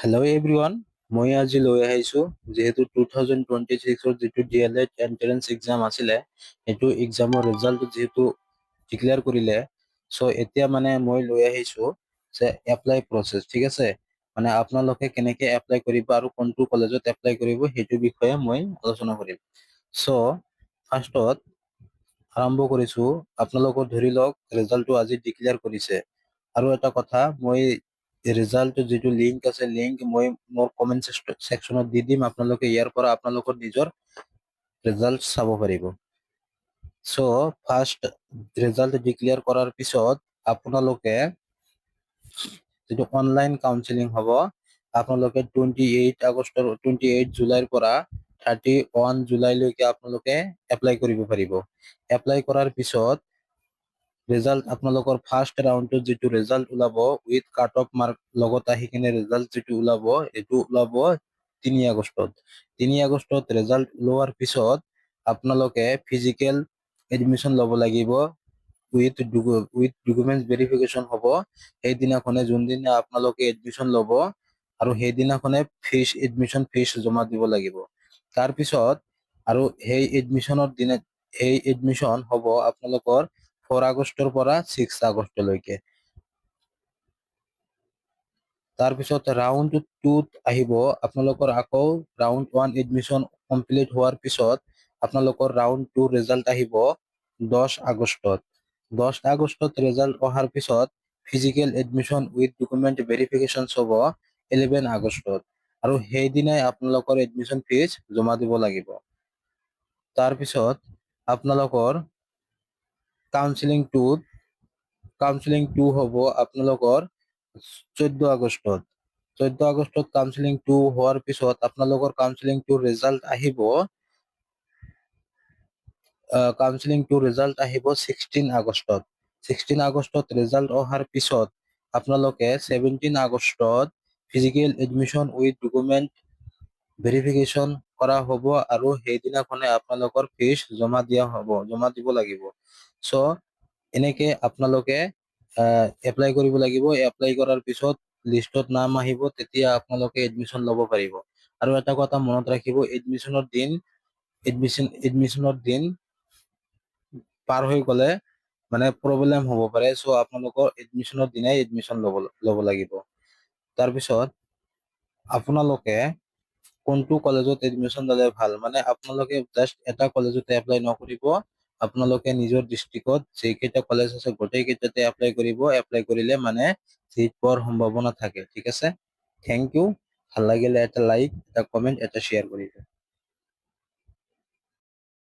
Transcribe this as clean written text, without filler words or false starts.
Hello' everyone, মই আজি লৈ আহিছোঁ যিহেতু 2026ৰ যিটো DLED এন্ট্ৰেন্স এক্সাম আছিলে সেইটো এক্সামৰ ৰিজাল্ট যিহেতু ডিক্লেয়াৰ কৰিলে। এতিয়া মানে মই লৈ আহিছোঁ যে এপ্লাই প্ৰচেছ, ঠিক আছে। মানে আপোনালোকে কেনেকে এপ্লাই কৰিব আৰু কোনটো কলেজত এপ্লাই কৰিব সেইটো বিষয়ে মই আলোচনা কৰিম। ফাৰ্ষ্টত আৰম্ভ কৰিছোঁ। আপোনালোকৰ ধৰি লওক ৰিজাল্টটো আজি ডিক্লেয়াৰ কৰিছে, আৰু এটা কথা, মই ৰিজাল্ট যিটো লিংক আছে লিংক মই মোৰ কমেন্ট সেকশনত দি দিম। আপোনালোকে ইয়াৰ পৰা আপোনালোকৰ নিজৰ ৰিজাল্ট চাব পাৰিব। ফাৰ্ষ্ট ৰিজাল্ট ডিক্লেয়াৰ কৰাৰ পিছত আপোনালোকে যিটো অনলাইন কাউন্সিলিং হ'ব, আপোনালোকে 28 জুলাইৰ পৰা 31 জুলাইলৈকে আপোনালোকে এপ্লাই কৰিব পাৰিব। এপ্লাই কৰাৰ পিছত ৰিজাল্ট আপোনালোকৰ ফাৰ্ষ্ট ৰাউণ্ডত যিটো ৰিজাল্ট ওলাব উইথ কাট অফ মাৰ্ক লগত আহি কিনে ৰিজাল্ট যিটো ওলাব এইটো ওলাব 3 আগষ্টত। 3 আগষ্টত ৰিজাল্ট ওলোৱাৰ পিছত আপোনালোকে ফিজিকেল এডমিশ্যন ল'ব লাগিব উইথ ডকুমেন্ট ভেৰিফিকেশ্যন হ'ব। সেইদিনাখনে যোনদিনা আপোনালোকে এডমিশ্যন ল'ব আৰু সেইদিনাখনে এডমিশ্যন ফিজ জমা দিব লাগিব। তাৰপিছত আৰু সেই এডমিশ্যন হ'ব আপোনালোকৰ 4 আগষ্টৰ পৰা 6 আগষ্টলৈকে। তাৰপিছত ৰাউণ্ড 2ত আহিব আপোনালোকৰ আকৌ ৰাউণ্ড 1 এডমিশ্যন কমপ্লিট হোৱাৰ পিছত আপোনালোকৰ ৰাউণ্ড 2 ৰিজাল্ট আহিব 10 আগষ্টত। 10 আগষ্টত ৰিজাল্ট অহাৰ পিছত physical admission with document verification হ'ব 11 আগষ্টত, আৰু সেইদিনাই আপোনালোকৰ এডমিশ্যন ফিজ জমা দিব লাগিব। তাৰপিছত আপোনালোকৰ কাউন্সিলিং 2 হ'ব আপোনালোকৰ 14 আগষ্টত। 14 আগষ্টত কাউন্সিলিং 2 হোৱাৰ পিছত আপোনালোকৰ কাউন্সিলিং 2 ৰিজাল্ট আহিব 16 আগষ্টত। 16 আগষ্টত ৰিজাল্ট অহাৰ পিছত আপোনালোকে 17 আগষ্টত physical admission with document verification কৰা হ'ব, আৰু সেইদিনাখনে আপোনালোকৰ ফিজ জমা দিব লাগিব। এনেকে আপোনালোকে এপ্লাই কৰিব লাগিব। এপ্লাই কৰাৰ পিছত লিষ্টত নাম আহিব, তেতিয়া আপোনালোকে এডমিশ্যন ল'ব পাৰিব। আৰু এটা কথা মনত ৰাখিব, এডমিশ্যনৰ দিন পাৰ হৈ গ'লে মানে প্ৰব্লেম হ'ব পাৰে। আপোনালোকৰ এডমিশ্যনৰ দিনাই এডমিশ্যন ল'ব লাগিব। তাৰপিছত আপোনালোকে কোনটো কলেজত এডমিশ্যন ল'লে ভাল, মানে আপোনালোকে জাষ্ট এটা কলেজতে এপ্লাই নকৰিব। আপোনালোকে নিজৰ ডিষ্ট্ৰিক্টত যেইকেইটা কলেজ আছে গোটেই কেইটাতে এপ্লাই কৰিব। এপ্লাই কৰিলে মানে চিট পোৱাৰ সম্ভাৱনা থাকে, ঠিক আছে। Thank you. ভাল লাগিলে এটা লাইক, এটা কমেন্ট, এটা শ্বেয়াৰ কৰিব।